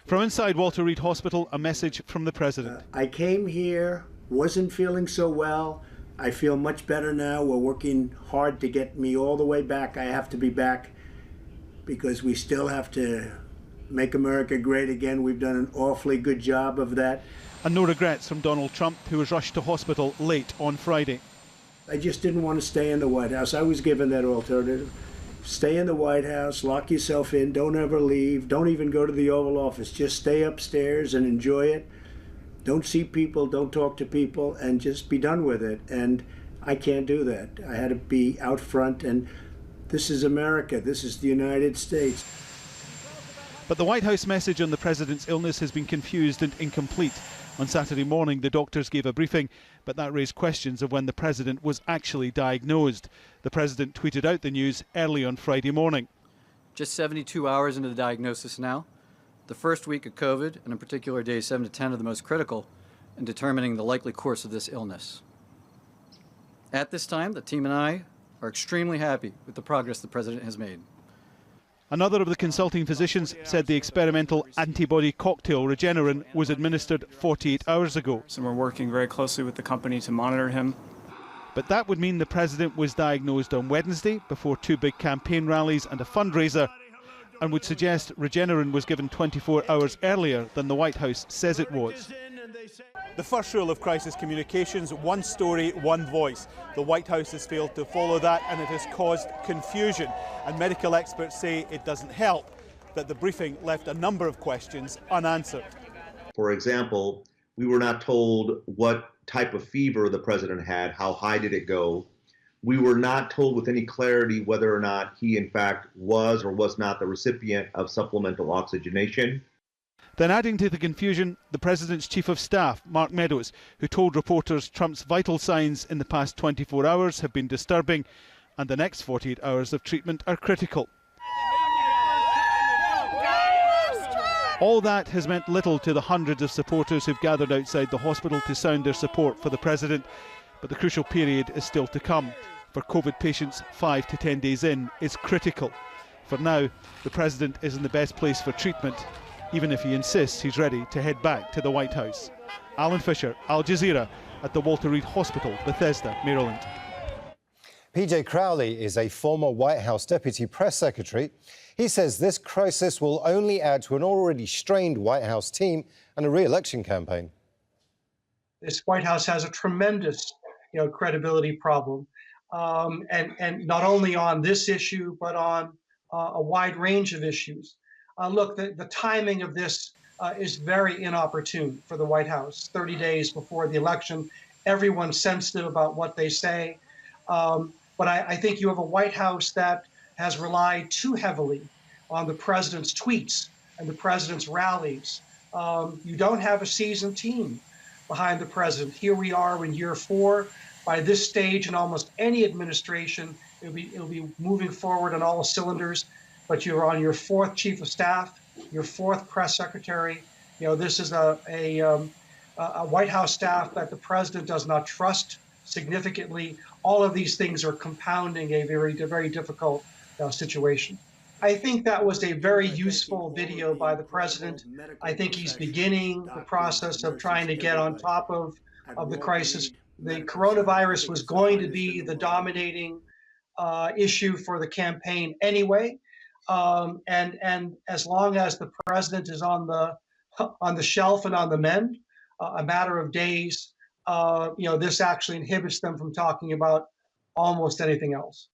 From inside Walter Reed Hospital, a message from the President. I came here, wasn't feeling so well. I feel much better now. We're working hard to get me all the way back. I have to be back because we still have to make America great again. We've done an awfully good job of that. And no regrets from Donald Trump, who was rushed to hospital late on Friday. I just didn't want to stay in the White House. I was given that alternative. Stay in the White House, lock yourself in, don't ever leave, don't even go to the Oval Office. Just stay upstairs and enjoy it. Don't see people, don't talk to people, and just be done with it. And I can't do that. I had to be out front, and this is America. This is the United States. But the White House message on the President's illness has been confused and incomplete. On Saturday morning, the doctors gave a briefing, but that raised questions of when the President was actually diagnosed. The President tweeted out the news early on Friday morning. Just 72 hours into the diagnosis now. The first week of COVID, and in particular days 7 to 10, are the most critical in determining the likely course of this illness. At this time, the team and I are extremely happy with the progress the President has made. Another of the consulting physicians said the experimental antibody cocktail Regeneron was administered 48 hours ago. So we're working very closely with the company to monitor him. But that would mean the President was diagnosed on Wednesday before two big campaign rallies and a fundraiser, and would suggest Regeneron was given 24 hours earlier than the White House says it was. The first rule of crisis communications: one story, one voice. The White House has failed to follow that, and it has caused confusion. And medical experts say it doesn't help that the briefing left a number of questions unanswered. For example, we were not told what type of fever the President had, how high did it go. We were not told with any clarity whether or not he in fact was or was not the recipient of supplemental oxygenation. Then adding to the confusion, the President's Chief of Staff, Mark Meadows, who told reporters Trump's vital signs in the past 24 hours have been disturbing and the next 48 hours of treatment are critical. All that has meant little to the hundreds of supporters who've gathered outside the hospital to sound their support for the President, but the crucial period is still to come. For COVID patients, 5 to 10 days in is critical. For now, the President is in the best place for treatment, even if he insists he's ready to head back to the White House. Alan Fisher, Al Jazeera, at the Walter Reed Hospital, Bethesda, Maryland. PJ Crowley is a former White House Deputy Press Secretary. He says this crisis will only add to an already strained White House team and a re-election campaign. This White House has a tremendous, credibility problem, and not only on this issue, but on a wide range of issues. Look, the timing of this is very inopportune for the White House. 30 days before the election, everyone's sensitive about what they say. But I think you have a White House that has relied too heavily on the president's tweets and the president's rallies. You don't have a seasoned team behind the president. Here we are in year 4. By this stage in almost any administration, it'll be moving forward on all cylinders. But you're on your 4th chief of staff, your 4th press secretary. This is a White House staff that the president does not trust significantly. All of these things are compounding a very difficult situation. I think that was a very useful video by the president. I think he's beginning the process of trying to get on top of the crisis. The coronavirus was going to be the dominating issue for the campaign anyway. And as long as the president is on the shelf and on the mend, a matter of days, this actually inhibits them from talking about almost anything else.